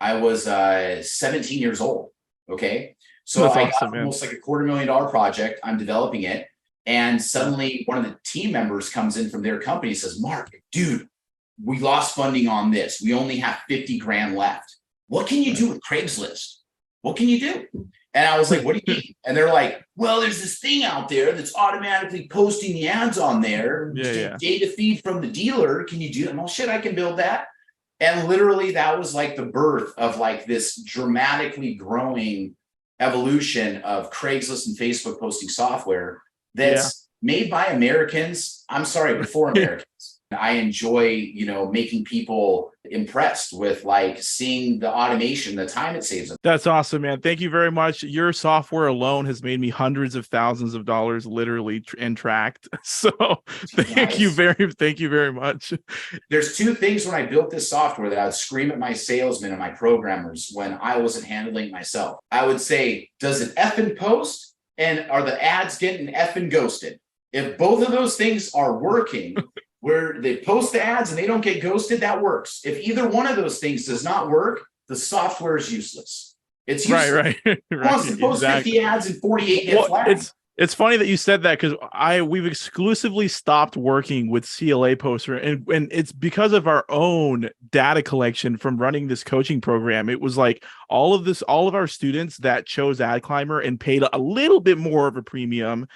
I was 17 years old. Okay. So That's I awesome, got man. almost like a $250,000 project. I'm developing it. And suddenly one of the team members comes in from their company and says, Mark, dude, we lost funding on this. We only have 50 grand left. What can you do with Craigslist? What can you do? And I was like, what do you mean? And they're like, well, there's this thing out there that's automatically posting the ads on there. Yeah. Data feed from the dealer. Can you do that? Well, shit, I can build that. And literally that was like the birth of like this dramatically growing evolution of Craigslist and Facebook posting software that's made by Americans. I'm sorry, before Americans. I enjoy, making people impressed with like seeing the automation, the time it saves them. That's awesome, man. Thank you very much. Your software alone has made me hundreds of thousands of dollars literally and tracked. So thank you very much. There's two things when I built this software that I would scream at my salesmen and my programmers when I wasn't handling it myself. I would say, does it effing post? And are the ads getting effing ghosted? If both of those things are working, where they post the ads and they don't get ghosted, that works. If either one of those things does not work, the software is useless. It's useless. Right. It wants to post 50 ads and 48 get flagged. It's funny that you said that because we've exclusively stopped working with CLA Poster, and it's because of our own data collection from running this coaching program. It was like all of our students that chose Adclimber and paid a little bit more of a premium,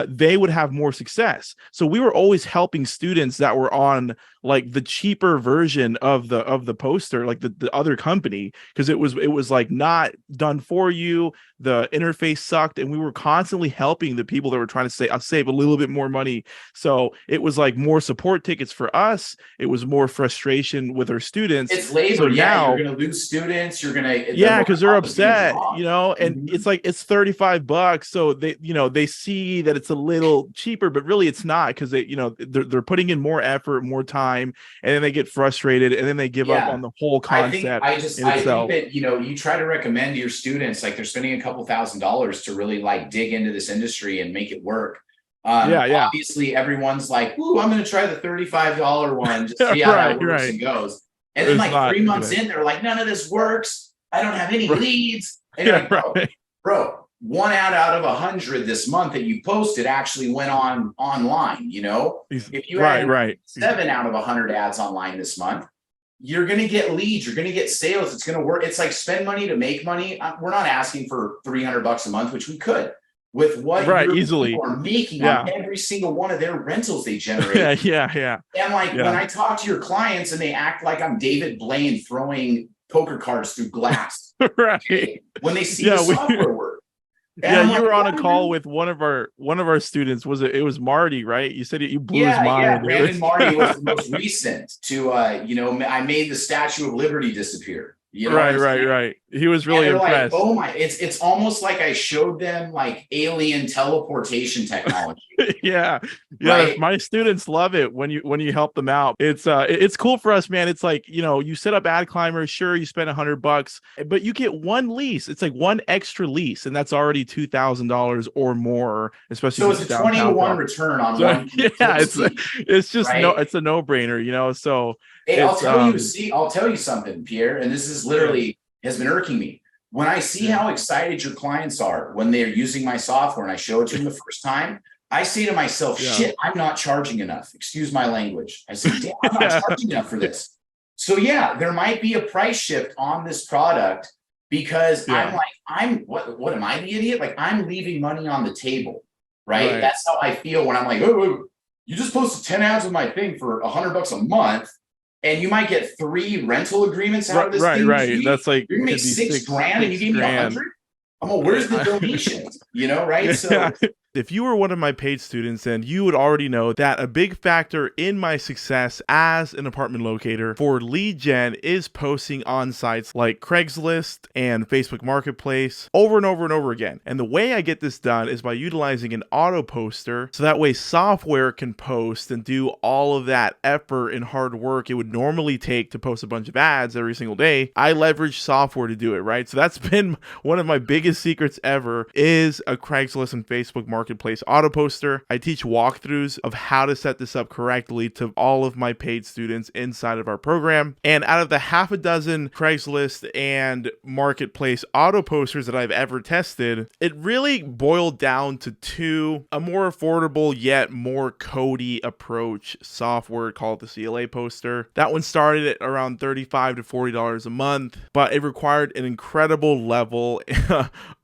they would have more success. So we were always helping students that were on like the cheaper version of the poster, like the other company, because it was like not done for you. The interface sucked, and we were constantly helping the people that were trying to say I'll save a little bit more money. So it was like more support tickets for us. It was more frustration with our students. It's labor. So now you're gonna lose students. You're gonna because they're upset, and it's like it's $35. So they see that it's a little cheaper, but really it's not, because they're putting in more effort, more time, and then they get frustrated, and then they give up on the whole concept. I think that you try to recommend to your students, like they're spending a couple $1,000s to really like dig into this industry and make it work. Obviously everyone's like, ooh, I'm going to try the $35 one, just see how that works and goes. And then like 3 months in, they're like, none of this works. I don't have any leads. And you're like, bro, 1 ad out of 100 this month that you posted actually went online. If you had 7 out of 100 ads online this month, you're going to get leads, you're going to get sales. It's going to work. It's like spend money to make money. We're not asking for $300 a month, which we could with what easily people are making on every single one of their rentals they generate. Yeah. And when I talk to your clients and they act like I'm David Blaine throwing poker cards through glass, when they see the software work. And you were on a call with one of our students. It was Marty, right? You said you blew his mind. Yeah, Brandon Marty was the most recent to I made the Statue of Liberty disappear. Right. He was really impressed. Like, oh my, it's almost like I showed them like alien teleportation technology. Yeah. My students love it when you help them out. It's cool for us, man. It's like, you set up Adclimber, sure, you spend $100, but you get one lease. It's like one extra lease, and that's already $2,000 or more, especially. So it's a 20-to-1 return on one. Yeah, it's just it's a no-brainer, so. Hey, I'll tell you something, Pierre, and this is literally has been irking me. When I see how excited your clients are when they're using my software and I show it to them the first time, I say to myself, shit, I'm not charging enough. Excuse my language. I say, damn, I'm not charging enough for this. So there might be a price shift on this product because what am I the idiot? Like I'm leaving money on the table, right? That's how I feel when I'm like, oh, you just posted 10 ads with my thing for $100 a month. And you might get 3 rental agreements out of this thing. Right. That's like you're gonna make $6,000 and you gave me 100. I'm like, where's the donations? Right? So if you were one of my paid students, then you would already know that a big factor in my success as an apartment locator for lead gen is posting on sites like Craigslist and Facebook Marketplace over and over and over again. And the way I get this done is by utilizing an auto poster, so that way software can post and do all of that effort and hard work it would normally take to post a bunch of ads every single day. I leverage software to do it, right? So that's been one of my biggest secrets ever, is a Craigslist and Facebook Marketplace marketplace auto poster. I teach walkthroughs of how to set this up correctly to all of my paid students inside of our program. And out of the half a dozen Craigslist and marketplace auto posters that I've ever tested, it really boiled down to two: a more affordable yet more codey approach software called the CLA poster. That one started at around $35 to $40 a month, but it required an incredible level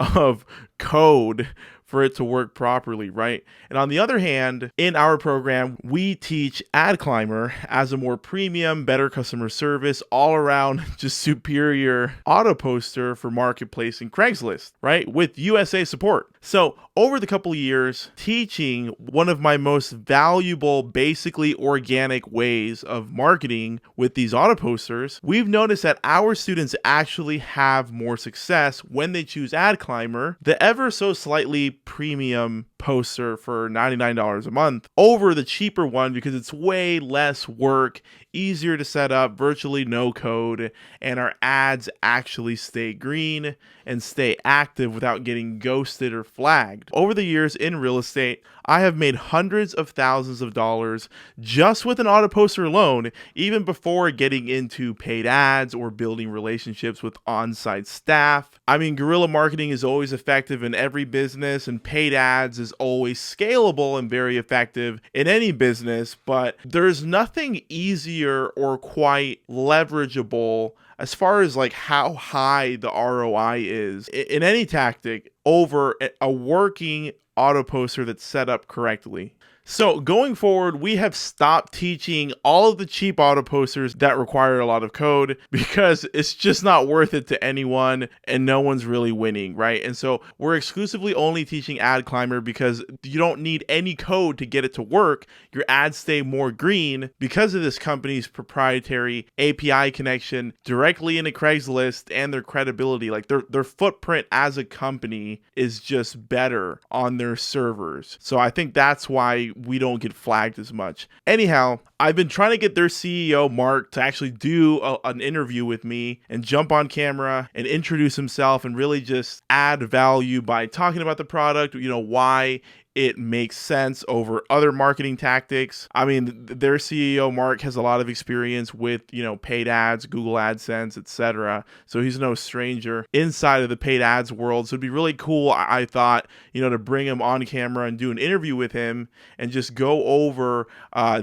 of code for it to work properly, right? And on the other hand, in our program, we teach Adclimber as a more premium, better customer service, all around just superior auto poster for marketplace and Craigslist, right? With USA support. So over the couple of years, teaching one of my most valuable, basically organic ways of marketing with these auto posters, we've noticed that our students actually have more success when they choose Adclimber, the ever so slightly premium poster for $99 a month, over the cheaper one because it's way less work, easier to set up, virtually no code, and our ads actually stay green and stay active without getting ghosted or flagged. Over the years in real estate, I have made hundreds of thousands of dollars just with an auto poster alone, even before getting into paid ads or building relationships with on-site staff. I mean, guerrilla marketing is always effective in every business, and paid ads is always scalable and very effective in any business, but there's nothing easier or quite leverageable as far as like how high the ROI is in any tactic over a working auto poster that's set up correctly. So going forward, we have stopped teaching all of the cheap auto posters that require a lot of code because it's just not worth it to anyone and no one's really winning, right? And so we're exclusively only teaching Adclimber because you don't need any code to get it to work. Your ads stay more green because of this company's proprietary API connection directly into Craigslist and their credibility. Like their footprint as a company is just better on their servers. So I think that's why we don't get flagged as much. Anyhow, I've been trying to get their CEO, Mark, to actually do an interview with me and jump on camera and introduce himself and really just add value by talking about the product, why it makes sense over other marketing tactics. I mean, their CEO, Mark, has a lot of experience with, paid ads, Google AdSense, etc. So he's no stranger inside of the paid ads world. So it'd be really cool, I thought, to bring him on camera and do an interview with him and just go over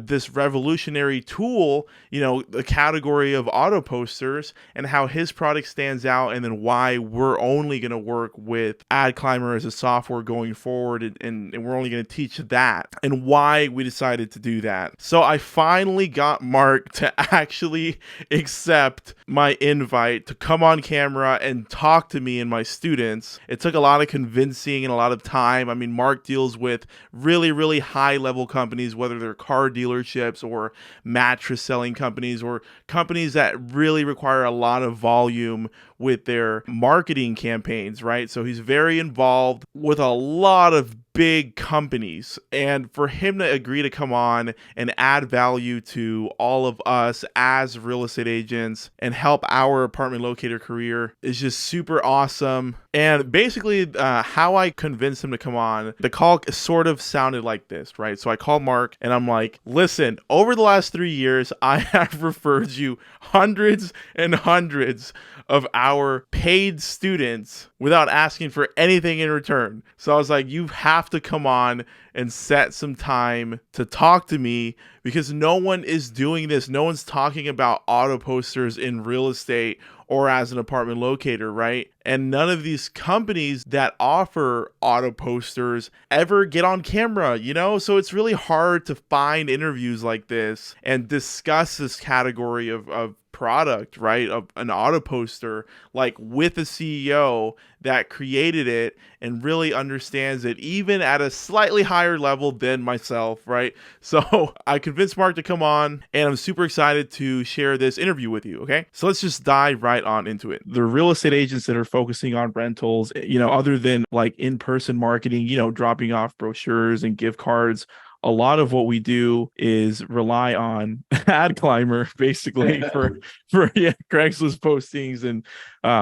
this revolutionary tool, the category of auto posters and how his product stands out, and then why we're only going to work with Adclimber as a software going forward, and we're only going to teach that, and why we decided to do that. So I finally got Mark to actually accept my invite to come on camera and talk to me and my students. It took a lot of convincing and a lot of time. I mean, Mark deals with really, really high level companies, whether they're car dealerships or mattress selling companies or companies that really require a lot of volume with their marketing campaigns, right? So he's very involved with a lot of big companies, and for him to agree to come on and add value to all of us as real estate agents and help our apartment locator career is just super awesome. And basically how I convinced him to come on, the call sort of sounded like this, right? So I called Mark and I'm like, listen, over the last 3 years, I have referred you hundreds and hundreds of our paid students without asking for anything in return. So I was like, you have to come on and set some time to talk to me, because no one is doing this. No one's talking about auto posters in real estate or as an apartment locator, right? And none of these companies that offer auto posters ever get on camera, So it's really hard to find interviews like this and discuss this category of product, right? Of an auto poster, like with a CEO that created it and really understands it, even at a slightly higher level than myself, right? So I convinced Mark to come on, and I'm super excited to share this interview with you, okay? So let's just dive right on into it. The real estate agents that are focusing on rentals, other than like in-person marketing, dropping off brochures and gift cards, a lot of what we do is rely on Adclimber basically for Craigslist postings and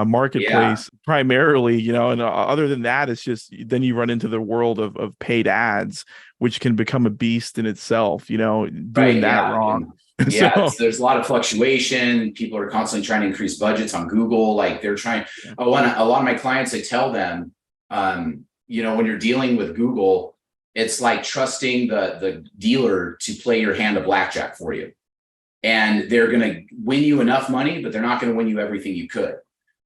marketplace primarily, and other than that, it's just then you run into the world of paid ads, which can become a beast in itself, doing that wrong. Yeah, there's a lot of fluctuation. People are constantly trying to increase budgets on Google. Like they're trying. A lot of my clients, I tell them, when you're dealing with Google, it's like trusting the dealer to play your hand of blackjack for you, and they're going to win you enough money, but they're not going to win you everything you could.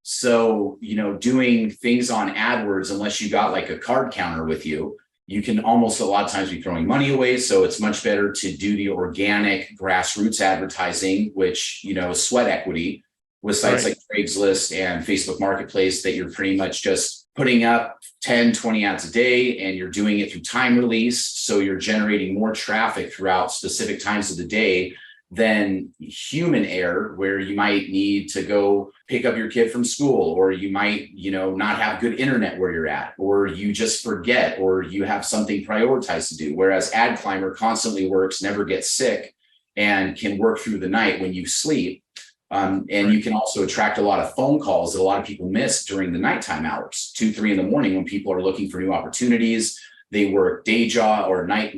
So, doing things on AdWords, unless you got like a card counter with you, you can almost a lot of times be throwing money away. So it's much better to do the organic grassroots advertising, which, sweat equity with sites like Craigslist and Facebook Marketplace, that you're pretty much just putting up 10, 20 ads a day, and you're doing it through time release. So you're generating more traffic throughout specific times of the day than human error, where you might need to go pick up your kid from school, or you might, not have good internet where you're at, or you just forget, or you have something prioritized to do. Whereas Adclimber constantly works, never gets sick, and can work through the night when you sleep. And you can also attract a lot of phone calls that a lot of people miss during the nighttime hours, 2, 3 in the morning, when people are looking for new opportunities. They work day job or night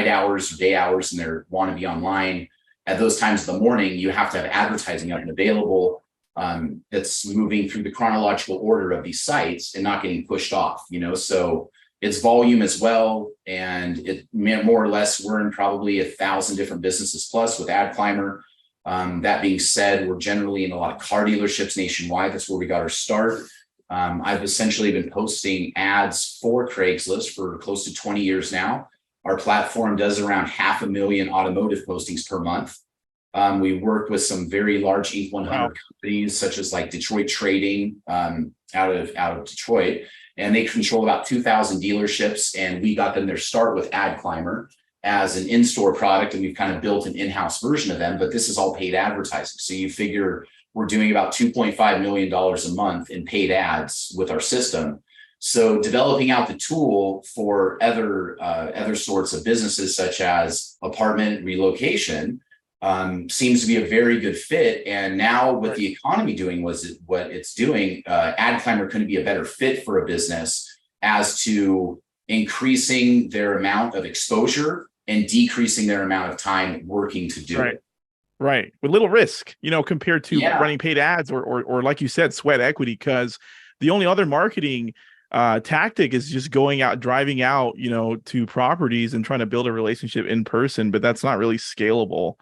hours or day hours, and they want to be online. At those times of the morning, you have to have advertising up and available that's moving through the chronological order of these sites and not getting pushed off, so it's volume as well. And it more or less, we're in probably 1,000 different businesses plus with Adclimber. That being said, we're generally in a lot of car dealerships nationwide. That's where we got our start. I've essentially been posting ads for Craigslist for close to 20 years now. Our platform does around 500,000 automotive postings per month. We work with some very large Inc. 100 companies, such as like Detroit Trading out of Detroit, and they control about 2,000 dealerships. And we got them their start with Adclimber as an in-store product, and we've kind of built an in-house version of them. But this is all paid advertising. So you figure we're doing about $2.5 million a month in paid ads with our system. So developing out the tool for other sorts of businesses, such as apartment relocation, seems to be a very good fit. And now with the economy doing what it's doing, Adclimber couldn't be a better fit for a business as to increasing their amount of exposure and decreasing their amount of time working to do it. Right. With little risk, compared to running paid ads or like you said, sweat equity, because the only other marketing tactic is just going out, driving out, to properties and trying to build a relationship in person, but that's not really scalable,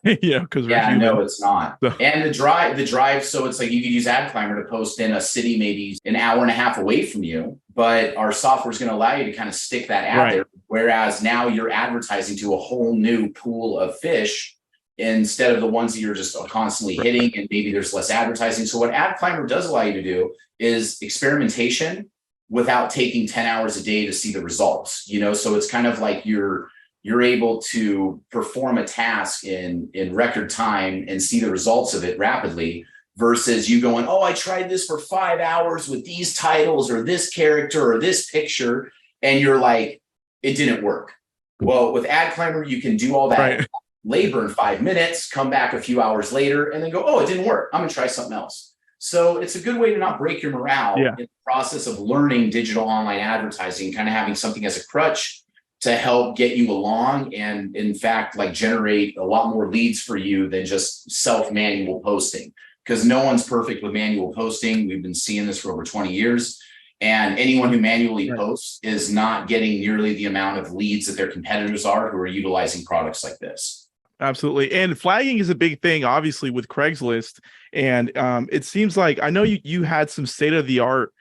because no, it's not. So. And the drive. So it's like you could use Adclimber to post in a city, maybe an hour and a half away from you, but our software is going to allow you to kind of stick that ad there. Whereas now you're advertising to a whole new pool of fish instead of the ones that you're just constantly hitting, and maybe there's less advertising. So what Adclimber does allow you to do is experimentation without taking 10 hours a day to see the results, so it's kind of like you're able to perform a task in record time and see the results of it rapidly, versus you going, I tried this for 5 hours with these titles or this character or this picture, and you're like, it didn't work. Well, with Adclimber, you can do all that labor in 5 minutes, come back a few hours later, and then go, it didn't work. I'm going to try something else. So it's a good way to not break your morale in the process of learning digital online advertising, kind of having something as a crutch to help get you along, and in fact, like generate a lot more leads for you than just manual posting, because no one's perfect with manual posting. We've been seeing this for over 20 years. And anyone who manually posts is not getting nearly the amount of leads that their competitors are who are utilizing products like this. Absolutely. And flagging is a big thing, obviously, with Craigslist. And it seems like, I know you had some state-of-the-art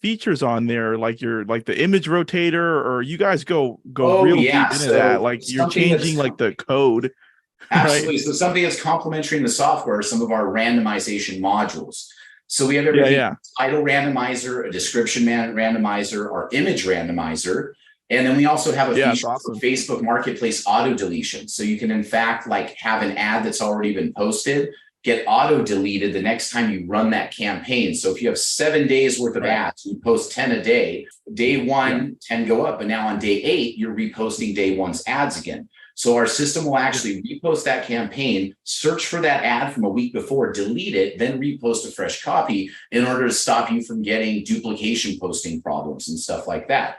features on there, like the image rotator, or you guys go real deep into that. Like you're changing like the code. Absolutely. Right? So something that's complementary in the software, some of our randomization modules. So we have everything, title randomizer, a description randomizer, our image randomizer. And then we also have a feature for Facebook Marketplace auto deletion. So you can, in fact, like have an ad that's already been posted, get auto deleted the next time you run that campaign. So if you have 7 days worth of ads, you post 10 a day, day one, 10 go up, but now on day 8, you're reposting day one's ads again. So our system will actually repost that campaign, search for that ad from a week before, delete it, then repost a fresh copy in order to stop you from getting duplication posting problems and stuff like that.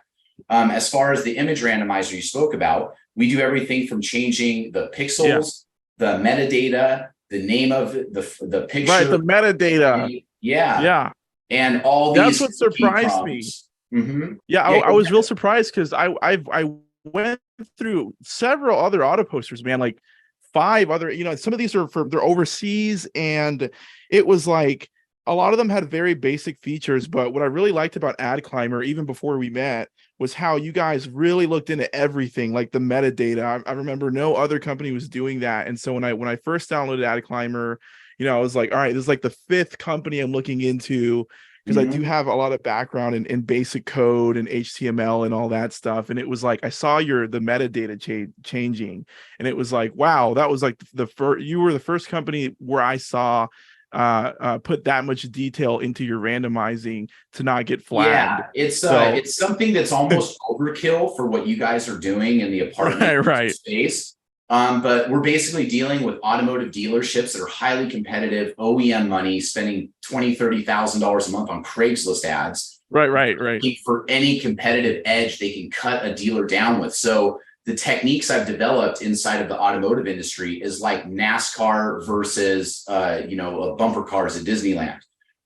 As far as the image randomizer you spoke about, we do everything from changing the pixels, the metadata, the name of the picture. Right, the metadata. Yeah. And all these. That's what surprised me. Mm-hmm. I was real surprised because I went through several other auto posters, man, like 5 other, some of these are they're overseas, and it was like a lot of them had very basic features. But what I really liked about Adclimber, even before we met, was how you guys really looked into everything, like the metadata. I remember no other company was doing that. And so when I first downloaded Adclimber, I was like, all right, this is like the 5th company I'm looking into, because I do have a lot of background in basic code and HTML and all that stuff. And it was like, I saw the metadata changing, and it was like, wow, that was like you were the first company where I saw put that much detail into your randomizing to not get flagged. Yeah, it's something that's almost overkill for what you guys are doing in the apartment space. But we're basically dealing with automotive dealerships that are highly competitive, OEM money, spending $20,000-$30,000 a month on Craigslist ads. Right. For any competitive edge they can cut a dealer down with. So the techniques I've developed inside of the automotive industry is like NASCAR versus, bumper cars at Disneyland,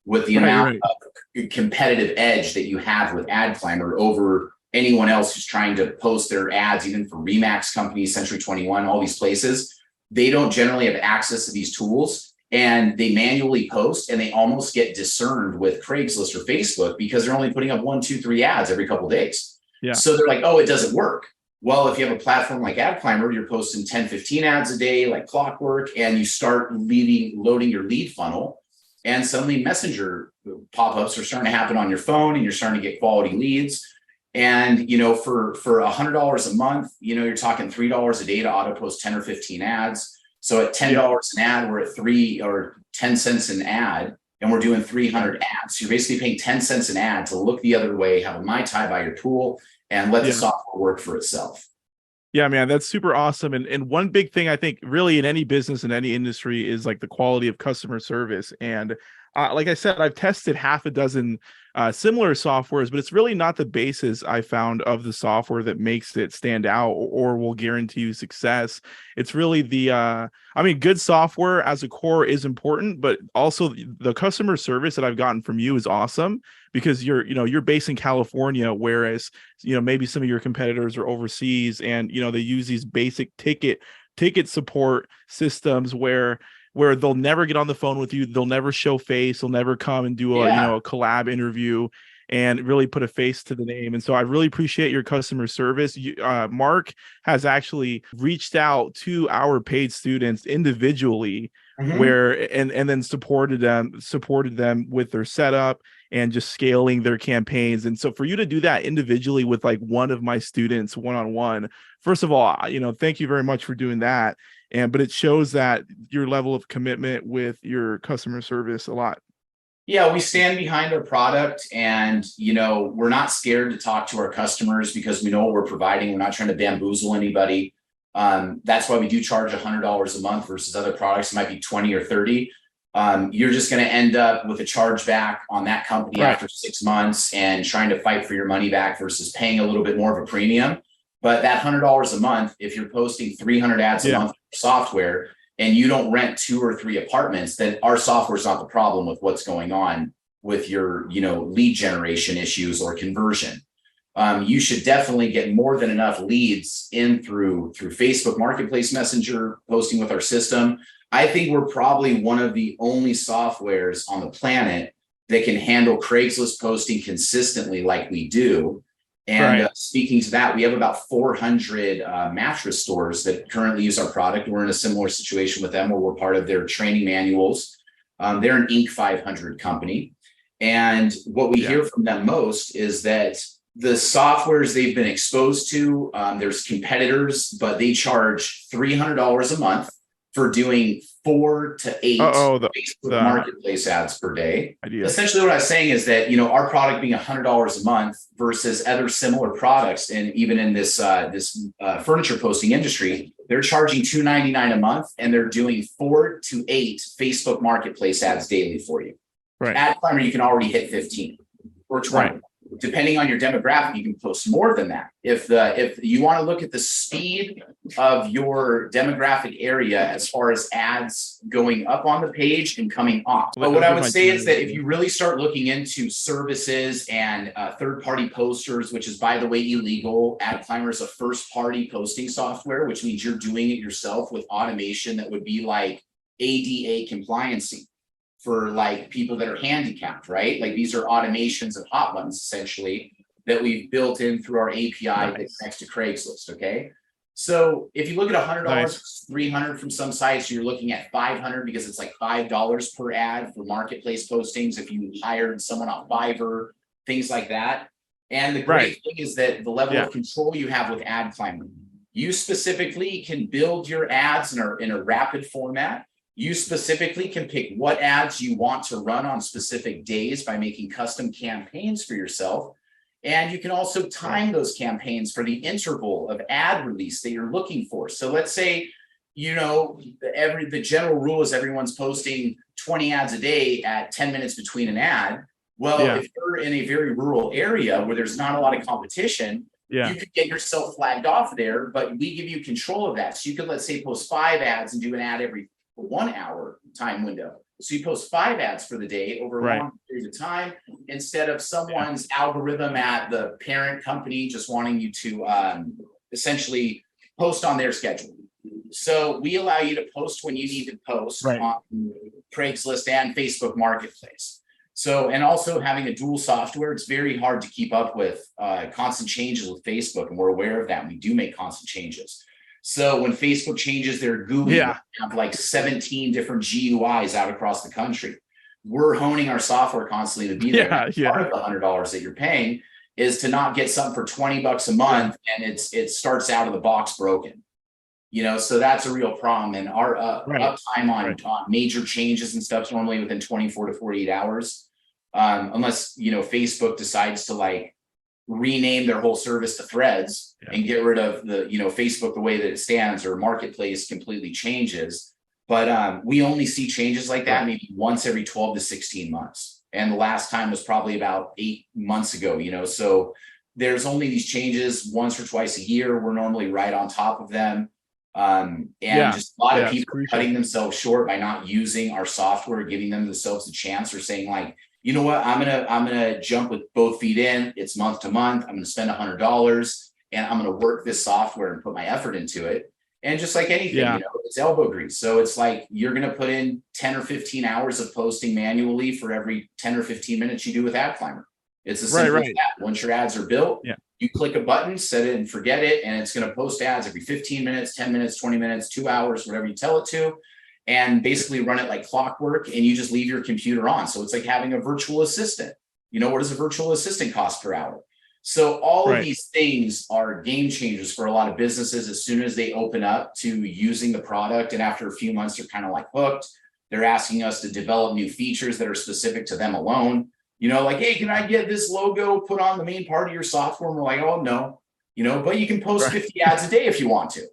with the amount of competitive edge that you have with Adclimber over anyone else who's trying to post their ads, even for Remax companies, Century 21, all these places. They don't generally have access to these tools, and they manually post, and they almost get discerned with Craigslist or Facebook because they're only putting up 1, 2, 3 ads every couple of days. Yeah. So they're like, oh, it doesn't work. Well, if you have a platform like Adclimber, you're posting 10, 15 ads a day, like clockwork, and you start loading your lead funnel, and suddenly messenger pop-ups are starting to happen on your phone, and you're starting to get quality leads. And, for $100 a month, you're talking $3 a day to auto post 10 or 15 ads. So at $10 an ad, we're at 3 or 10 cents an ad, and we're doing 300 ads. So you're basically paying 10 cents an ad to look the other way, have a Mai Tai by your pool, and let the software work for itself. Yeah, man, that's super awesome. And one big thing I think really in any business, in any industry, is like the quality of customer service. And like I said, I've tested half a dozen similar softwares, but it's really not the basis I found of the software that makes it stand out or will guarantee you success. It's really good software as a core is important, but also the customer service that I've gotten from you is awesome, because you're based in California, whereas maybe some of your competitors are overseas, and they use these basic ticket support systems where they'll never get on the phone with you, they'll never show face, they'll never come and do a collab interview and really put a face to the name. And so I really appreciate your customer service. Mark has actually reached out to our paid students individually, and then supported them with their setup and just scaling their campaigns. And so for you to do that individually with like one of my students one-on-one, first of all, thank you very much for doing that. But it shows that your level of commitment with your customer service a lot. Yeah, we stand behind our product, and we're not scared to talk to our customers because we know what we're providing. We're not trying to bamboozle anybody. That's why we do charge $100 a month versus other products. It might be 20 or 30. You're just going to end up with a chargeback on that company after 6 months and trying to fight for your money back versus paying a little bit more of a premium. But that $100 a month, if you're posting 300 ads a month for software and you don't rent 2 or 3 apartments, then our software is not the problem with what's going on with your, lead generation issues or conversion. You should definitely get more than enough leads in through Facebook Marketplace Messenger posting with our system. I think we're probably one of the only softwares on the planet that can handle Craigslist posting consistently like we do. And speaking to that, we have about 400 mattress stores that currently use our product. We're in a similar situation with them where we're part of their training manuals. They're an Inc. 500 company. And what we hear from them most is that the softwares they've been exposed to, there's competitors, but they charge $300 a month for doing 4 to 8 Facebook marketplace ads per day. Essentially what I was saying is that, you know, our product being $100 a month versus other similar products, and even in this furniture posting industry, they're charging $299 a month, and they're doing 4 to 8 Facebook marketplace ads daily for you. Right. Adclimber, you can already hit 15 or 20. Right. Depending on your demographic, you can post more than that. If you want to look at the speed of your demographic area as far as ads going up on the page and coming off. But what I would say is that if you really start looking into services and third-party posters, which is, by the way, illegal. Adclimber is a first-party posting software, which means you're doing it yourself with automation that would be like ADA compliancy for like people that are handicapped, right? Like these are automations and hot ones essentially that we've built in through our API that connects to Craigslist. Okay. So if you look at $100, $300 from some sites, you're looking at $500 because it's like $5 per ad for marketplace postings. If you hired someone on Fiverr, things like that. And the great thing is that the level of control you have with Adclimber, you specifically can build your ads in a rapid format. You specifically can pick what ads you want to run on specific days by making custom campaigns for yourself. And you can also time those campaigns for the interval of ad release that you're looking for. So let's say, you know, the general rule is everyone's posting 20 ads a day at 10 minutes between an ad. Well, if you're in a very rural area where there's not a lot of competition, you could get yourself flagged off there, but we give you control of that. So you could, let's say, post 5 ads and do an ad every 1 hour time window. So you post 5 ads for the day over a long period of time, instead of someone's algorithm at the parent company just wanting you to essentially post on their schedule. So we allow you to post when you need to post on Craigslist and Facebook Marketplace. So, and also having a dual software, it's very hard to keep up with constant changes with Facebook, and we're aware of that. And we do make constant changes. So when Facebook changes their GUI, have like 17 different GUIs out across the country. We're honing our software constantly to be there. Part of the $100 that you're paying is to not get something for $20 a month and it starts out of the box broken. You know, so that's a real problem. And our uptime on major changes and stuff is normally within 24 to 48 hours, unless, you know, Facebook decides to like rename their whole service to Threads and get rid of the, you know, Facebook the way that it stands, or Marketplace completely changes. But we only see changes like that maybe once every 12 to 16 months. And the last time was probably about 8 months ago, you know, so there's only these changes once or twice a year. We're normally right on top of them. And just a lot of people are cutting themselves short by not using our software, giving themselves a chance, or saying like, you know what, I'm gonna jump with both feet in. It's month to month. I'm gonna spend $100 and I'm gonna work this software and put my effort into it. And just like anything, you know, it's elbow grease. So it's like you're gonna put in 10 or 15 hours of posting manually for every 10 or 15 minutes you do with Adclimber. It's as simple as that. Once your ads are built, you click a button, set it and forget it, and it's gonna post ads every 15 minutes, 10 minutes, 20 minutes, 2 hours, whatever you tell it to. And basically run it like clockwork, and you just leave your computer on. So it's like having a virtual assistant. You know, what does a virtual assistant cost per hour? So all of these things are game changers for a lot of businesses as soon as they open up to using the product. And after a few months, they're kind of like hooked. They're asking us to develop new features that are specific to them alone. You know, like, hey, can I get this logo put on the main part of your software? And we're like, oh, no, you know, but you can post 50 ads a day if you want to.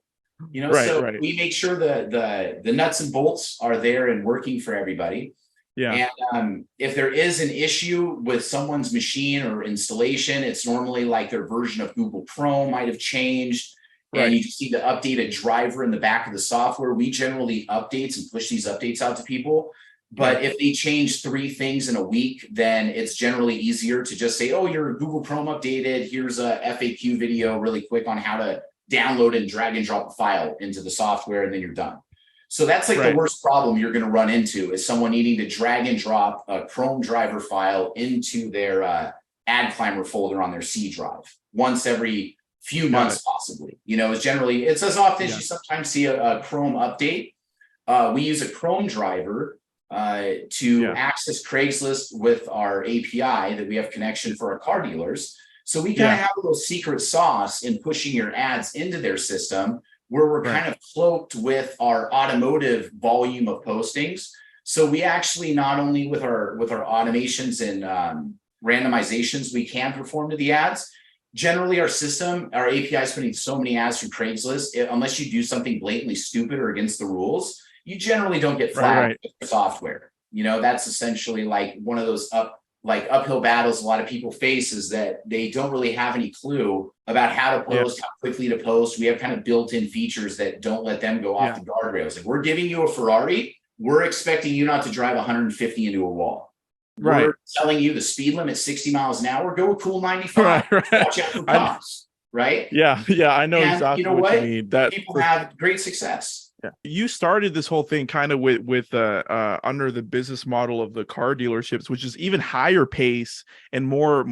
You know, we make sure the nuts and bolts are there and working for everybody. And if there is an issue with someone's machine or installation, it's normally like their version of Google Chrome might have changed. And you just need to update a driver in the back of the software. We generally updates and push these updates out to people. But if they change 3 things in a week, then it's generally easier to just say, oh, your Google Chrome updated. Here's a FAQ video really quick on how to download and drag and drop a file into the software, and then you're done. So that's like the worst problem you're going to run into, is someone needing to drag and drop a Chrome driver file into their Adclimber folder on their C drive once every few months, possibly. You know, it's as often as you sometimes see a Chrome update. We use a Chrome driver to access Craigslist with our API that we have connection for our car dealers. So we kind of have a little secret sauce in pushing your ads into their system, where we're kind of cloaked with our automotive volume of postings. So we actually, not only with our automations and randomizations, we can perform to the ads. Generally, our system, our API is putting so many ads from Craigslist, unless you do something blatantly stupid or against the rules, you generally don't get flagged with software. You know, that's essentially like one of those uphill battles a lot of people face, is that they don't really have any clue about how to post, how quickly to post. We have kind of built-in features that don't let them go off the guardrails. Like, we're giving you a Ferrari, we're expecting you not to drive 150 into a wall. We're telling you the speed limit 60 miles an hour, go a cool 95. Watch out for cops, right? Yeah, I know exactly what you mean. That people have great success. Yeah. You started this whole thing kind of with under the business model of the car dealerships, which is even higher pace and more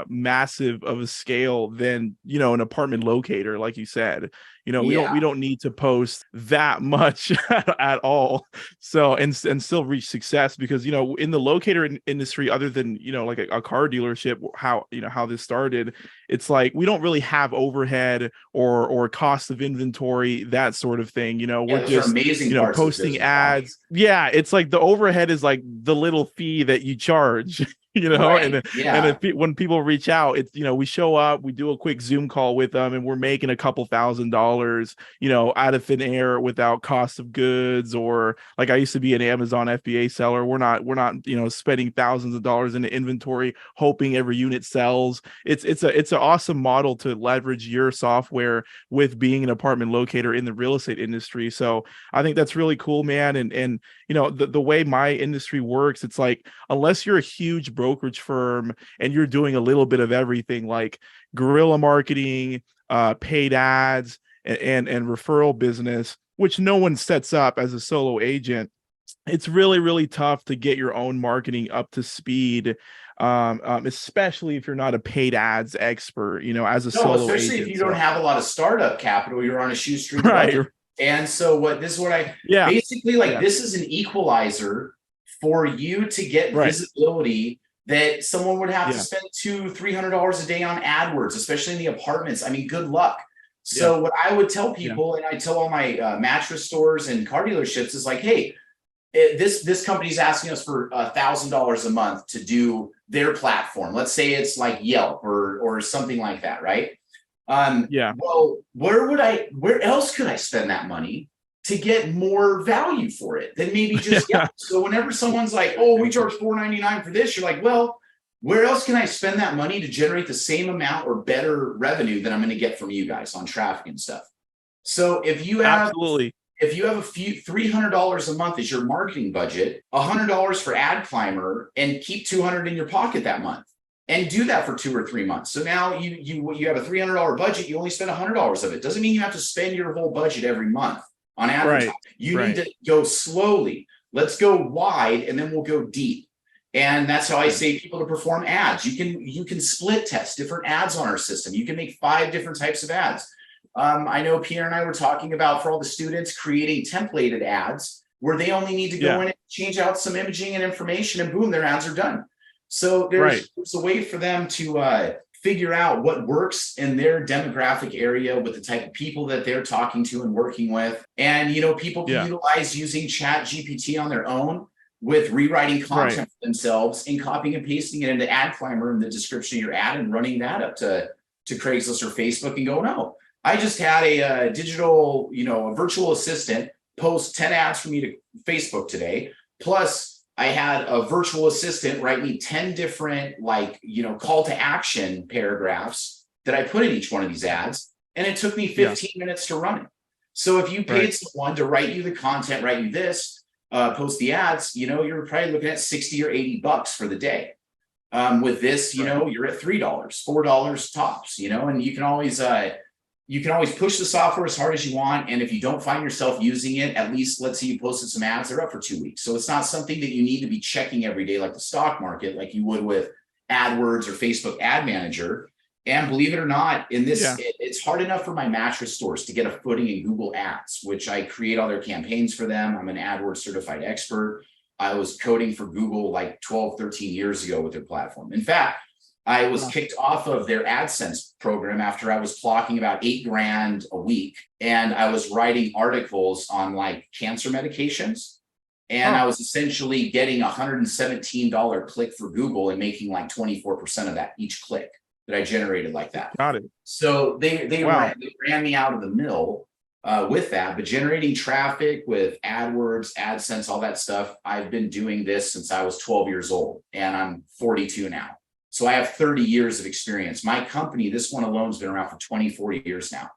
massive of a scale than, you know, an apartment locator, like you said. You know, we don't need to post that much at all. So and still reach success, because, you know, in the locator industry, other than, you know, like a car dealership, how this started, it's like we don't really have overhead or cost of inventory, that sort of thing. You know, we're just, you know, posting ads. Yeah, it's like the overhead is like the little fee that you charge. You know, and when people reach out, it's, you know, we show up, we do a quick Zoom call with them, and we're making a couple $1,000s, you know, out of thin air without cost of goods. Or like, I used to be an Amazon FBA seller. We're not, you know, spending thousands of dollars into inventory, hoping every unit sells. It's an awesome model to leverage your software with being an apartment locator in the real estate industry. So I think that's really cool, man. And you know, the way my industry works, it's like, unless you're a huge brokerage firm and you're doing a little bit of everything, like guerrilla marketing, paid ads, and referral business, which no one sets up as a solo agent, it's really, really tough to get your own marketing up to speed, especially if you're not a paid ads expert, you know, as a solo agent. Especially if you don't have a lot of startup capital, you're on a shoestring budget. And so this is an equalizer for you to get visibility that someone would have to spend $200-300 a day on AdWords, especially in the apartments. I mean, good luck. So what I would tell people, and I tell all my mattress stores and car dealerships, is like, hey, this company's asking us for $1,000 a month to do their platform. Let's say it's like Yelp or something like that, right? Well, where else could I spend that money to get more value for it than maybe just Yelp? So whenever someone's like, oh, we charge $4.99 for this, you're like, well, where else can I spend that money to generate the same amount or better revenue that I'm going to get from you guys on traffic and stuff? So if you have a few $300 a month as your marketing budget, $100 for Adclimber, and keep $200 in your pocket that month, and do that for 2 or 3 months. So now you have a $300 budget, you only spend $100 of it. Doesn't mean you have to spend your whole budget every month on advertising. You need to go slowly. Let's go wide, and then we'll go deep. And that's how I say people to perform ads. You can split test different ads on our system. You can make 5 different types of ads. I know Pierre and I were talking about, for all the students, creating templated ads where they only need to go in and change out some imaging and information, and boom, their ads are done. So there's a way for them to figure out what works in their demographic area with the type of people that they're talking to and working with. And, you know, people can utilize using Chat GPT on their own with rewriting content for themselves and copying and pasting it into Adclimber in the description of your ad and running that up to Craigslist or Facebook and going, oh, I just had a digital, you know, a virtual assistant post 10 ads for me to Facebook today. Plus, I had a virtual assistant write me 10 different, like, you know, call to action paragraphs that I put in each one of these ads. And it took me 15 minutes to run it. So if you paid someone to write you the content, write you this, post the ads, you know, you're probably looking at 60 or 80 bucks for the day. With this, you know, you're at $3, $4 tops, you know, and you can always push the software as hard as you want. And if you don't find yourself using it, at least, let's say you posted some ads, they're up for 2 weeks. So it's not something that you need to be checking every day, like the stock market, like you would with AdWords or Facebook Ad Manager. And believe it or not, in this, it's hard enough for my mattress stores to get a footing in Google Ads, which I create all their campaigns for them. I'm an AdWords certified expert. I was coding for Google like 12, 13 years ago with their platform. In fact, I was kicked off of their AdSense program after I was clocking about $8,000 a week. And I was writing articles on like cancer medications. And I was essentially getting $117 click for Google and making like 24% of that each click that I generated like that. Got it. So they ran me out of the mill with that, but generating traffic with AdWords, AdSense, all that stuff. I've been doing this since I was 12 years old and I'm 42 now. So I have 30 years of experience. My company, this one alone, has been around for 24 years now.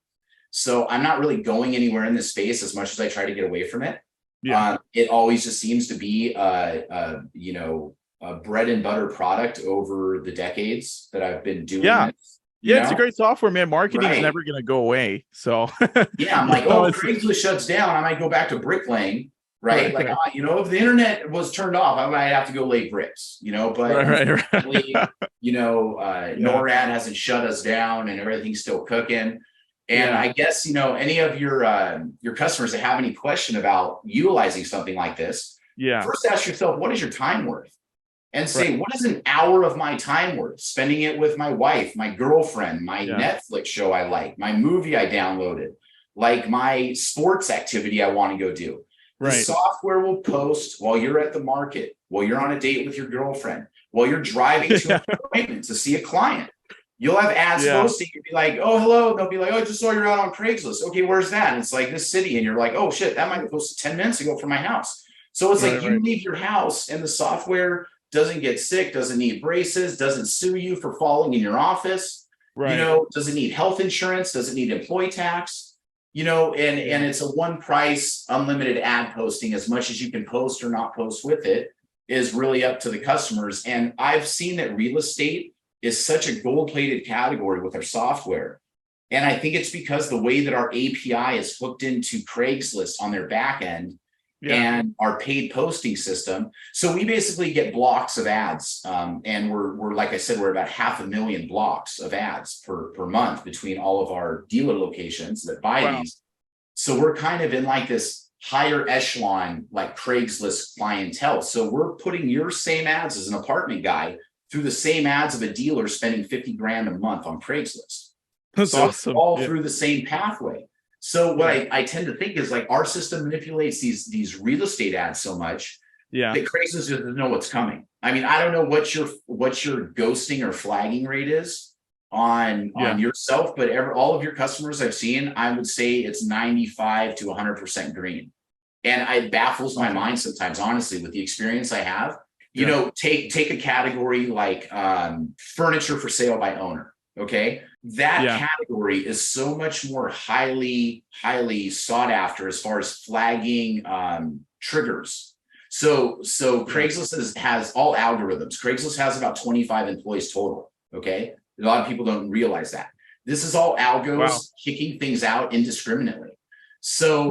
So I'm not really going anywhere in this space as much as I try to get away from it. Yeah. It always just seems to be, you know, a bread and butter product over the decades that I've been doing. Yeah. This, yeah, it's a great software, man. Marketing is never going to go away. So yeah, I'm like, oh, Craigslist shuts down, I might go back to bricklaying, right? Like, you know, if the internet was turned off, I might have to go lay bricks, you know, but you know, NORAD hasn't shut us down and everything's still cooking. And I guess, you know, any of your customers that have any question about utilizing something like this, first ask yourself, what is your time worth? And say, what is an hour of my time worth? Spending it with my wife, my girlfriend, my Netflix show I like, my movie I downloaded, like my sports activity I want to go do. The software will post while you're at the market, while you're on a date with your girlfriend, while you're driving to an appointment to see a client. You'll have ads posting. You'll be like, oh, hello. They'll be like, oh, I just saw you're out on Craigslist. Okay, where's that? And it's like this city. And you're like, oh, shit, that might have posted 10 minutes ago from my house. So it's like you leave your house and the software doesn't get sick, doesn't need braces, doesn't sue you for falling in your office, you know, doesn't need health insurance, doesn't need employee tax, you know, and it's a one price, unlimited ad posting. As much as you can post or not post with it is really up to the customers. And I've seen that real estate is such a gold-plated category with our software. And I think it's because the way that our API is hooked into Craigslist on their back end and our paid posting system. So we basically get blocks of ads. And we're, like I said, we're about 500,000 blocks of ads per month between all of our dealer locations that buy these. So we're kind of in like this higher echelon, like Craigslist clientele. So we're putting your same ads as an apartment guy through the same ads of a dealer spending $50,000 a month on Craigslist. That's awesome. All through the same pathway. So what I tend to think is like our system manipulates these real estate ads so much that Craigslist doesn't know what's coming. I mean, I don't know what your ghosting or flagging rate is on yourself, but all of your customers I've seen, I would say it's 95 to 100% green. And it baffles my mind sometimes, honestly, with the experience I have. You know, take a category like furniture for sale by owner. Okay. That category is so much more highly sought after as far as flagging triggers. So Craigslist has all algorithms. Craigslist has about 25 employees total. Okay. A lot of people don't realize that. This is all algos kicking things out indiscriminately. So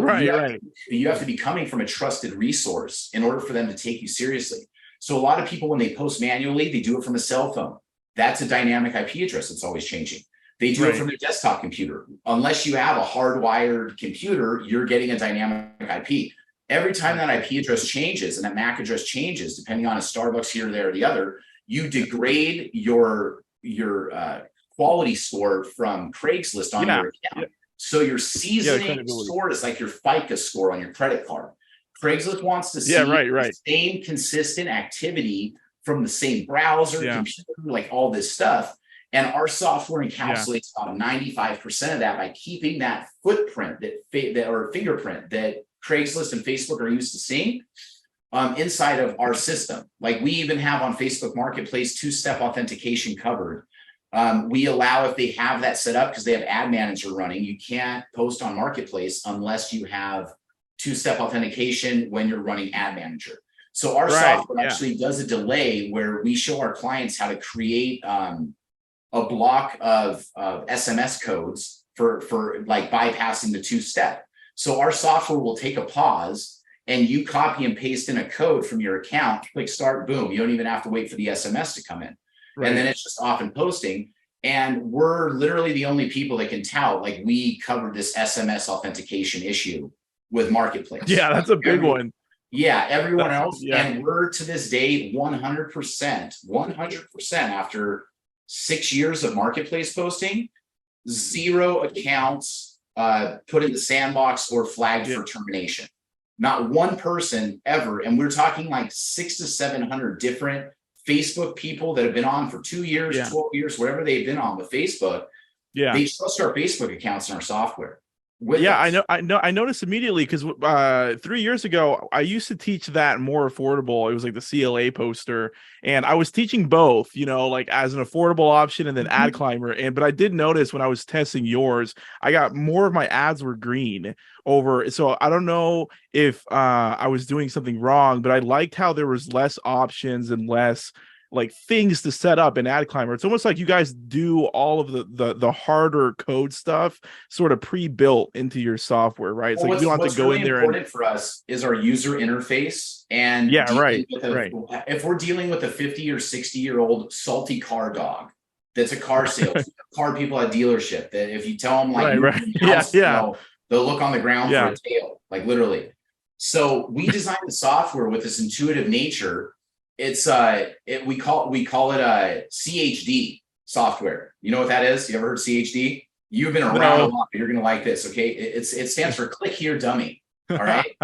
you have to be coming from a trusted resource in order for them to take you seriously. So a lot of people, when they post manually, they do it from a cell phone. That's a dynamic IP address that's always changing. They do it from their desktop computer. Unless you have a hardwired computer, you're getting a dynamic IP. Every time that IP address changes and that MAC address changes, depending on a Starbucks here, there, or the other, you degrade your quality score from Craigslist on your account. So your seasoning score is like your FICO score on your credit card. Craigslist wants to see the same consistent activity from the same browser, computer, like all this stuff. And our software encapsulates about 95% of that by keeping that footprint or fingerprint that Craigslist and Facebook are used to seeing inside of our system. Like we even have on Facebook Marketplace two-step authentication covered. We allow, if they have that set up, because they have Ad Manager running, you can't post on Marketplace unless you have two-step authentication when you're running Ad Manager. So our software actually does a delay where we show our clients how to create a block of SMS codes for like bypassing the two-step. So our software will take a pause and you copy and paste in a code from your account, click start, boom. You don't even have to wait for the SMS to come in. And then it's just off and posting. And we're literally the only people that can tout, like we covered this SMS authentication issue with Marketplace. Yeah, that's a big one. Yeah, everyone else. And we're to this day 100% after 6 years of marketplace posting, 0 accounts put in the sandbox or flagged for termination. Not one person ever. And we're talking like 600 to 700 different Facebook people that have been on for 2 years, 12 years, whatever they've been on with Facebook. They trust our Facebook accounts and our software. I noticed immediately because 3 years ago I used to teach that more affordable. It was like the CLA poster, and I was teaching both, like as an affordable option and then Adclimber. But I did notice when I was testing yours, I got more of my ads were green over. So I don't know if I was doing something wrong, but I liked how there was less options and less like things to set up in Adclimber. It's almost like you guys do all of the harder code stuff sort of pre-built into your software, right? It's like you don't have to go in there. Important for us is our user interface. And if we're dealing with a 50 or 60-year-old salty car dog that's a car salesman, car people at dealership, that if you tell them like they'll look on the ground for a tail, like literally. So we designed the software with this intuitive nature. It's we call it CHD software. You know what that is? You ever heard CHD? You've been around a lot, but you're gonna like this. Okay, it stands for click here dummy. All right,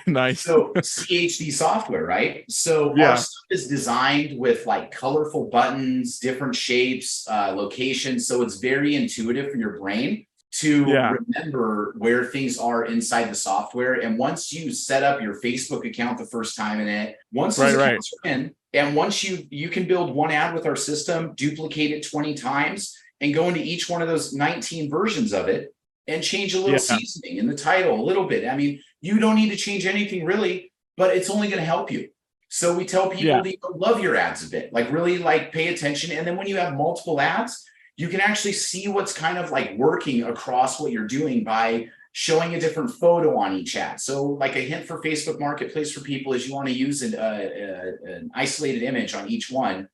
nice. So CHD software, right? So our stuff is designed with like colorful buttons, different shapes, locations. So it's very intuitive for your brain to remember where things are inside the software. And once you set up your Facebook account the first time in it, once those accounts are in, and once you can build one ad with our system, duplicate it 20 times, and go into each one of those 19 versions of it and change a little seasoning in the title a little bit. I mean, you don't need to change anything really, but it's only going to help you. So we tell people to love your ads a bit, like really like pay attention. And then when you have multiple ads, you can actually see what's kind of like working across what you're doing by showing a different photo on each ad. So like a hint for Facebook Marketplace for people is you want to use an isolated image on each one,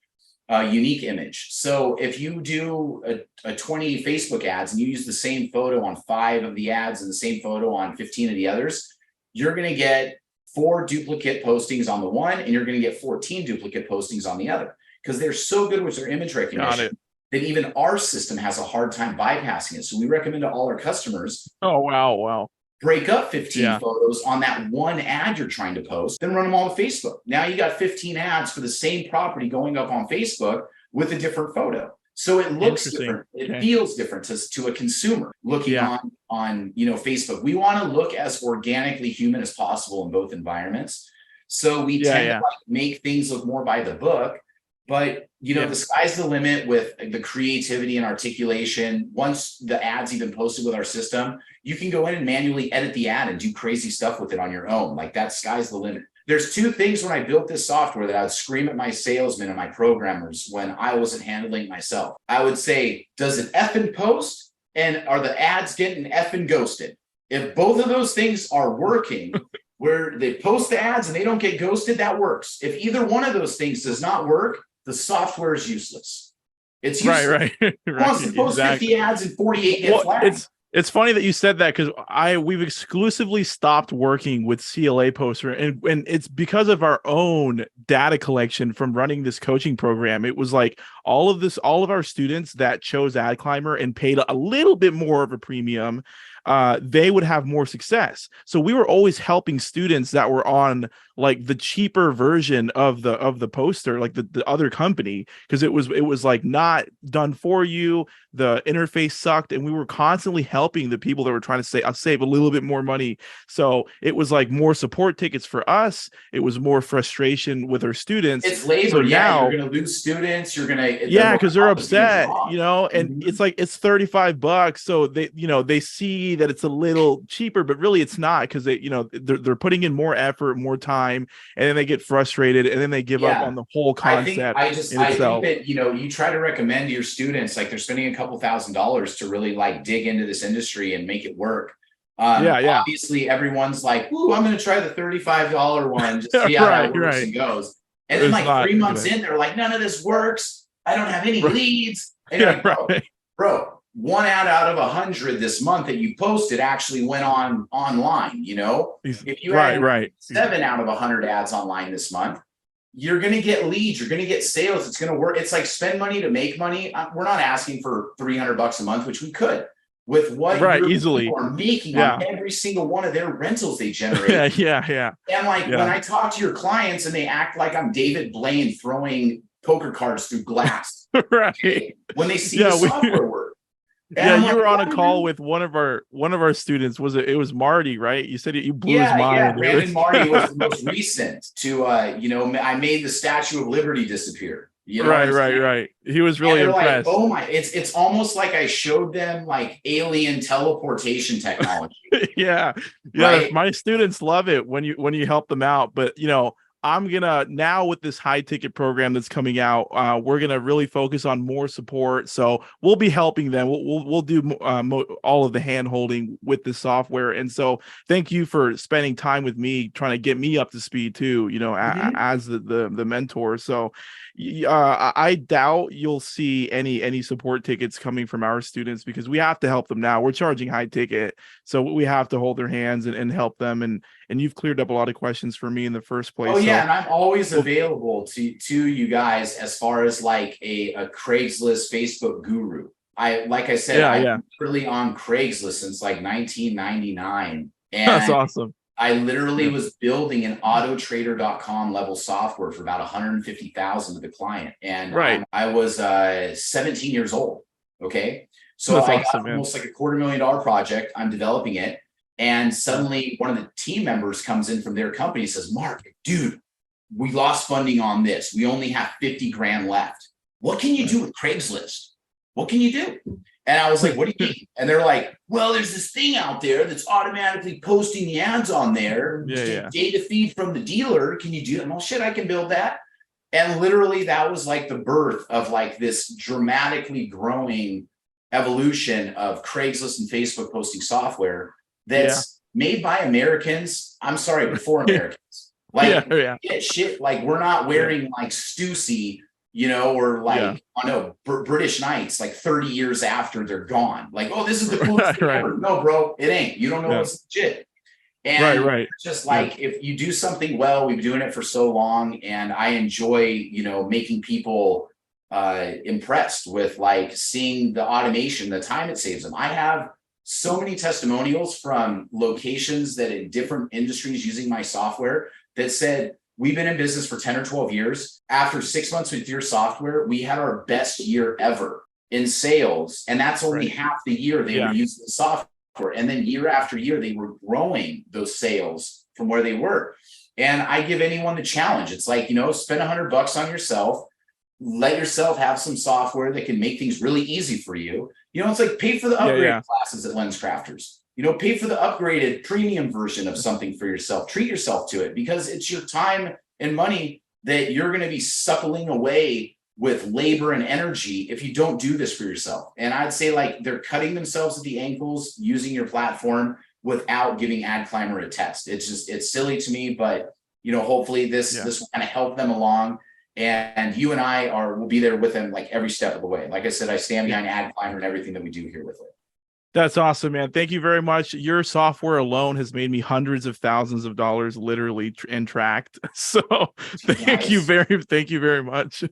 a unique image. So if you do a 20 Facebook ads and you use the same photo on 5 of the ads and the same photo on 15 of the others, you're going to get 4 duplicate postings on the one, and you're going to get 14 duplicate postings on the other, because they're so good with their image recognition that even our system has a hard time bypassing it. So we recommend to all our customers, break up 15 photos on that one ad you're trying to post, then run them all on Facebook. Now you got 15 ads for the same property going up on Facebook with a different photo. So it looks different. It feels different to a consumer looking on Facebook. We want to look as organically human as possible in both environments. So we tend to like make things look more by the book. But, the sky's the limit with the creativity and articulation. Once the ad's even posted with our system, you can go in and manually edit the ad and do crazy stuff with it on your own. Like that sky's the limit. There's 2 things when I built this software that I would scream at my salesmen and my programmers when I wasn't handling it myself. I would say, does it effing post? And are the ads getting effing ghosted? If both of those things are working, where they post the ads and they don't get ghosted, that works. If either one of those things does not work, the software is useless. It's useless. Right. Wants to post 50 ads and 48 get flagged. It's funny that you said that, because we've exclusively stopped working with CLA poster, and it's because of our own data collection from running this coaching program. It was like all of our students that chose Adclimber and paid a little bit more of a premium, they would have more success. So we were always helping students that were on like the cheaper version of the poster, like the other company, because it was like not done for you. The interface sucked, and we were constantly helping the people that were trying to save a little bit more money. So it was like more support tickets for us. It was more frustration with our students. It's labor. So now you're going to lose students. You're going to because they're upset, and it's like it's $35. So they see that it's a little cheaper, but really it's not, because they're putting in more effort, more time, and then they get frustrated, and then they give up on the whole concept. I think that you try to recommend to your students, like they're spending a couple $1,000s to really like dig into this industry and make it work. Obviously everyone's like, ooh, I'm going to try the $35 one, just see how that works and goes. And then like 3 months in, they're like, none of this works. I don't have any leads. And you're like, bro, 1 ad out of 100 this month that you posted actually went online. If you had 7 out of 100 ads online this month, you're going to get leads, you're going to get sales. It's going to work. It's like spend money to make money. We're not asking for $300 a month, which we could with what your easily people are making on every single one of their rentals they generate. Yeah. And like when I talk to your clients and they act like I'm David Blaine throwing poker cards through glass, right? Okay? When they see the software work. And you were on a call with one of our students. It was Marty, right? You said you blew his mind. Yeah, Brandon Marty was the most recent to I made the Statue of Liberty disappear. Right. He was really impressed. Like, oh my, it's almost like I showed them like alien teleportation technology. yeah. Right? My students love it when you help them out. But I'm gonna now with this high ticket program that's coming out, we're gonna really focus on more support. So we'll be helping them. We'll do all of the hand holding with the software. And so thank you for spending time with me, trying to get me up to speed too. As the mentor. So I doubt you'll see any support tickets coming from our students because we have to help them now. We're charging high ticket, so we have to hold their hands and help them. And you've cleared up a lot of questions for me in the first place. Oh yeah, and I'm always available to you guys as far as like a Craigslist Facebook guru. I'm literally on Craigslist since like 1999. And that's awesome. I literally was building an autotrader.com level software for about $150,000 to the client. And I was 17 years old. Okay. So I got almost like a $250,000 project. I'm developing it. And suddenly one of the team members comes in from their company and says, Mark, dude, we lost funding on this. We only have 50 grand left. What can you do with Craigslist? What can you do? And I was like, what do you mean? And they're like, well, there's this thing out there that's automatically posting the ads on there. Data feed from the dealer. Can you do that? Well, shit, I can build that. And literally that was like the birth of like this dramatically growing evolution of Craigslist and Facebook posting software that's made by Americans. I'm sorry, before Americans. Like shit, like we're not wearing like Stussy, or like, British Knights, like 30 years after they're gone. Like, oh, this is the coolest thing ever. No, bro, it ain't. You don't know what's legit. And just like, if you do something well, we've been doing it for so long, and I enjoy, making people impressed with like seeing the automation, the time it saves them. I have so many testimonials from locations that in different industries using my software that said, we've been in business for 10 or 12 years. After 6 months with your software, we had our best year ever in sales. And that's only half the year they were using the software. And then year after year, they were growing those sales from where they were. And I give anyone the challenge. It's like, spend $100 on yourself, let yourself have some software that can make things really easy for you. It's like pay for the upgrade classes at LensCrafters. Pay for the upgraded premium version of something for yourself. Treat yourself to it because it's your time and money that you're going to be suckling away with labor and energy if you don't do this for yourself. And I'd say like they're cutting themselves at the ankles using your platform without giving Adclimber a test. It's silly to me, but hopefully this will kind of help them along. And you and I will be there with them like every step of the way. Like I said, I stand behind Adclimber and everything that we do here with it. That's awesome, man. Thank you very much. Your software alone has made me hundreds of thousands of dollars, literally and tracked. So thank you very much.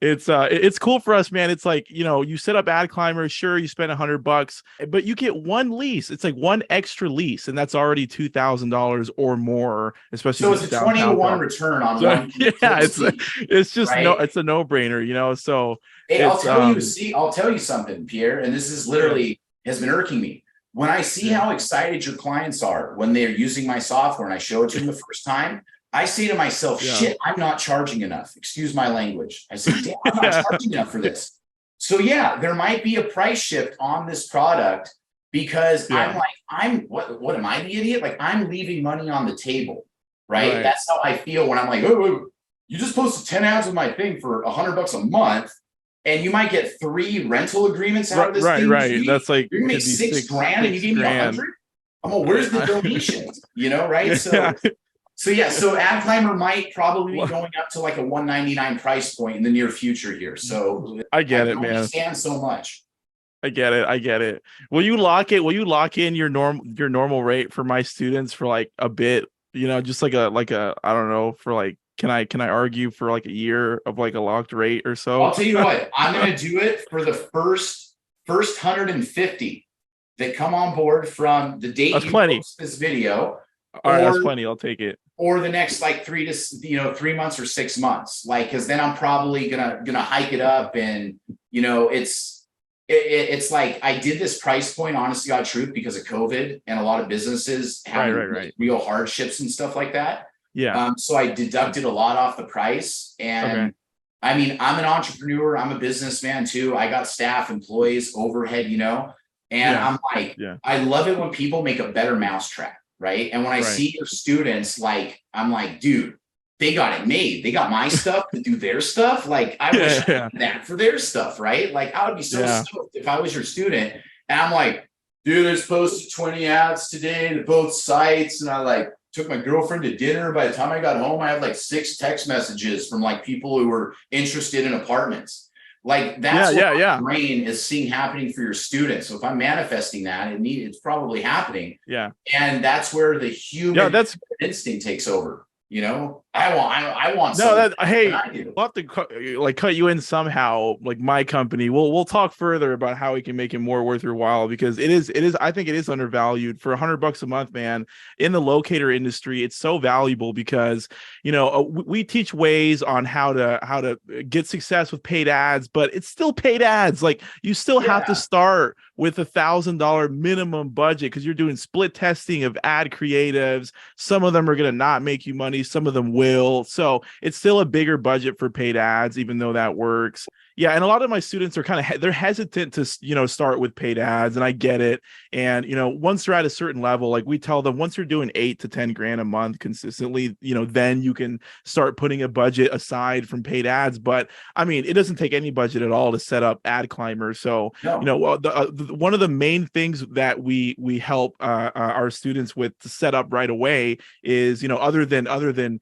It's cool for us, man. It's like, you set up Adclimber, sure, you spend $100, but you get one lease. It's like one extra lease, and that's already $2,000 or more, especially. So it's a 20-to-1 return on one. It's just it's a no-brainer, So hey, I'll tell you something, Pierre, and this is literally has been irking me. When I see how excited your clients are when they're using my software and I show it to them the first time, I say to myself, shit, I'm not charging enough. Excuse my language. I say, damn, I'm not charging enough for this. So there might be a price shift on this product because what am I the idiot? Like I'm leaving money on the table, right? That's how I feel when I'm like, oh, you just posted 10 ads on my thing for $100 a month. And you might get 3 rental agreements out of this thing. Right. That's like you're gonna make $6 grand and you gave me 100. I'm like, where's the donations? Right? So Adclimber might probably be going up to like a $199 price point in the near future here. So I get it, man. Understand so much. I get it. Will you lock in your normal rate for my students for like a bit? Just like a I don't know, for like can I argue for like a year of like a locked rate or so? I'll tell you what, I'm going to do it for the first 150 that come on board from the date you post this video. All right, that's plenty. I'll take it. Or the next like 3 months or 6 months, like, because then I'm probably gonna hike it up, and it's like I did this price point, honestly, God truth, because of COVID and a lot of businesses having real hardships and stuff like that. Yeah. So I deducted a lot off the price, and I mean, I'm an entrepreneur, I'm a businessman too. I got staff, employees, overhead, and I'm like, I love it when people make a better mousetrap. Right. And when I see your students, like, I'm like, dude, they got it made. They got my stuff to do their stuff. Like, I wish I had that for their stuff. Right. Like, I would be so stoked if I was your student. And I'm like, dude, I just posted 20 ads today to both sites. And I like took my girlfriend to dinner. By the time I got home, I had like 6 text messages from like people who were interested in apartments. Like, that's what my brain is seeing happening for your students. So if I'm manifesting that, it's probably happening. Yeah. And that's where the human instinct takes over. I want hey, we'll have to like cut you in somehow, like my company. We'll talk further about how we can make it more worth your while, because it is I think it is undervalued. For $100 a month, man, in the locator industry, it's so valuable because we teach ways on how to get success with paid ads, but it's still paid ads. Like, you still have to start with $1,000 minimum budget, because you're doing split testing of ad creatives. Some of them are going to not make you money, some of them will. So it's still a bigger budget for paid ads, even though that works. Yeah, and a lot of my students are they're hesitant to start with paid ads, and I get it. And once they're at a certain level, like, we tell them, once you're doing 8 to 10 grand a month consistently, then you can start putting a budget aside from paid ads. But I mean, it doesn't take any budget at all to set up Adclimber. So one of the main things that we help our students with to set up right away is other than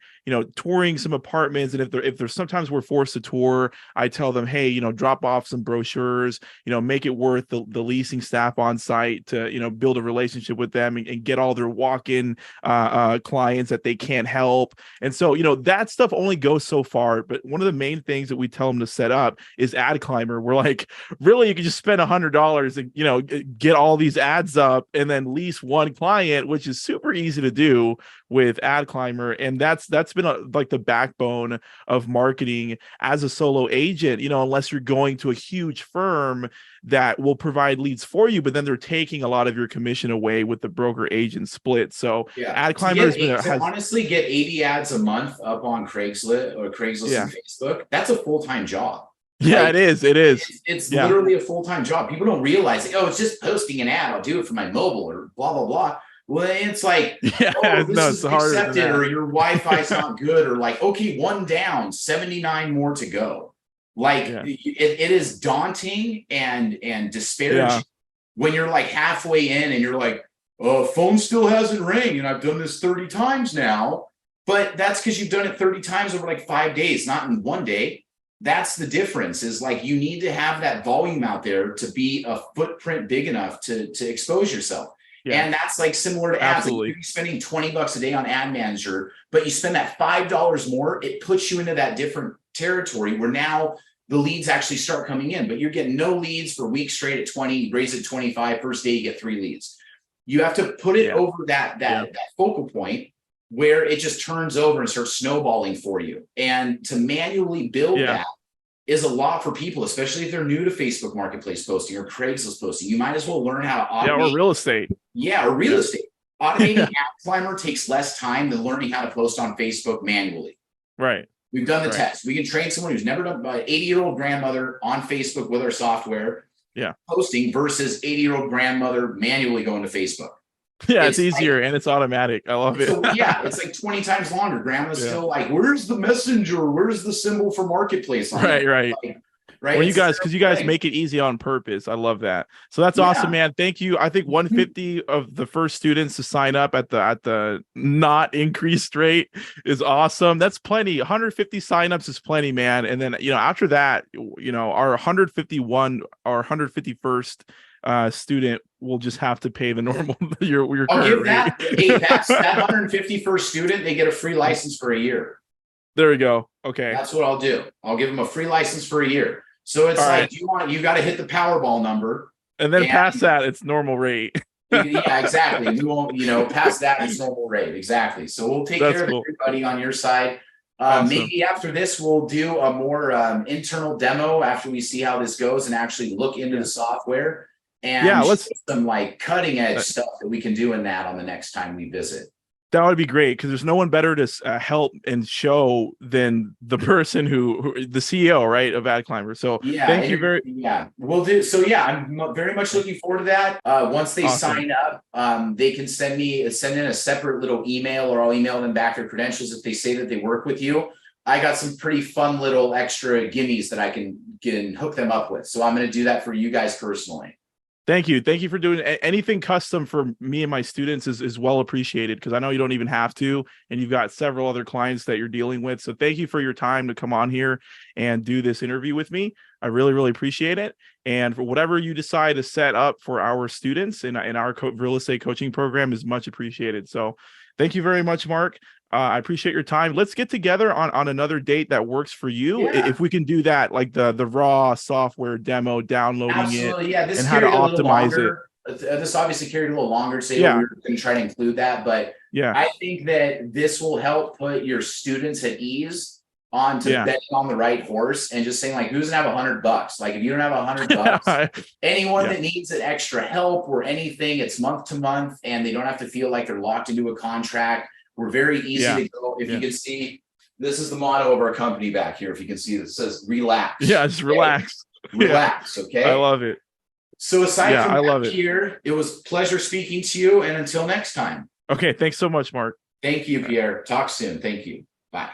touring some apartments, and if there's sometimes we're forced to tour, I tell them, hey, drop off some brochures, make it worth the leasing staff on site to build a relationship with them and get all their walk-in clients that they can't help. And so that stuff only goes so far. But one of the main things that we tell them to set up is Adclimber. We're like, really, you can just spend $100 and get all these ads up and then lease one client, which is super easy to do with Adclimber. And that's been like the backbone of marketing as a solo agent, unless you're going to a huge firm that will provide leads for you, but then they're taking a lot of your commission away with the broker agent split. So Adclimber honestly get 80 ads a month up on Craigslist and Facebook. That's a full-time job. Yeah, like, it is. It's literally a full-time job. People don't realize, it's just posting an ad. I'll do it for my mobile or blah, blah, blah. Well, it's like, this is accepted, or your Wi-Fi's not good, or like, okay, 1 down, 79 more to go. Like, it is daunting and disparaging when you're like halfway in and you're like, phone still hasn't rang, and I've done this 30 times now. But that's because you've done it 30 times over like 5 days, not in 1 day. That's the difference, is like, you need to have that volume out there to be a footprint big enough to expose yourself. Yeah. And that's like similar to ads. Like, you're spending $20 a day on Ad Manager, but you spend that $5 more, it puts you into that different territory where now the leads actually start coming in, but you're getting no leads for weeks straight at 20, you raise it 25, first day you get 3 leads. You have to put it over that focal point where it just turns over and starts snowballing for you. And to manually build that is a lot for people, especially if they're new to Facebook Marketplace posting or Craigslist posting. You might as well learn how to automate. Yeah, or real estate. Yeah, or real estate. Automating Adclimber takes less time than learning how to post on Facebook manually. Right. We've done the test. We can train someone who's never done, by 80-year-old grandmother on Facebook with our software posting versus 80-year-old grandmother manually going to Facebook. Yeah, it's easier and it's automatic. I love it. So, it's like 20 times longer. Grandma's still like, where's the messenger? Where's the symbol for marketplace on it? Right. Well, you guys make it easy on purpose. I love that. So that's awesome, man. Thank you. I think 150 of the first students to sign up at the not increased rate is awesome. That's plenty. 150 signups is plenty, man. And then after that, our 151st student will just have to pay the normal your I'll give that. Hey, that 151st student, they get a free license for a year. There we go. Okay. That's what I'll do. I'll give them a free license for a year. So it's like, you got to hit the Powerball number. And then past that, it's normal rate. Yeah, exactly. We won't, past that, it's normal rate. Exactly. So we'll take care of everybody on your side. Awesome. Maybe after this, we'll do a more internal demo after we see how this goes and actually look into the software and let's some like cutting edge stuff that we can do in that on the next time we visit. That would be great because there's no one better to help and show than the person who the CEO, right, of Adclimber. So thank you very. Yeah, we'll do. So I'm very much looking forward to that. Once they sign up, they can send in a separate little email, or I'll email them back their credentials if they say that they work with you. I got some pretty fun little extra gimmies that I can hook them up with. So I'm going to do that for you guys personally. Thank you. Thank you for doing anything custom for me and my students is well appreciated, because I know you don't even have to, and you've got several other clients that you're dealing with. So thank you for your time to come on here and do this interview with me. I really, really appreciate it. And for whatever you decide to set up for our students in our real estate coaching program is much appreciated. So thank you very much, Mark. I appreciate your time. Let's get together on another date that works for you. Yeah. If we can do that, like the raw software demo, downloading Absolutely. it, and how to optimize it. This obviously carried a little longer, so we're going to try to include that. But I think that this will help put your students at ease on to betting on the right horse and just saying, like, who's gonna have $100? Like, if you don't have $100, anyone that needs an extra help or anything, it's month to month, and they don't have to feel like they're locked into a contract. We're very easy to go. If you can see, this is the motto of our company back here. If you can see, it says relax. Yeah, just relax. Relax. Okay. I love it. So aside from that here, it was a pleasure speaking to you. And until next time. Okay. Thanks so much, Mark. Thank you, Pierre. Talk soon. Thank you. Bye.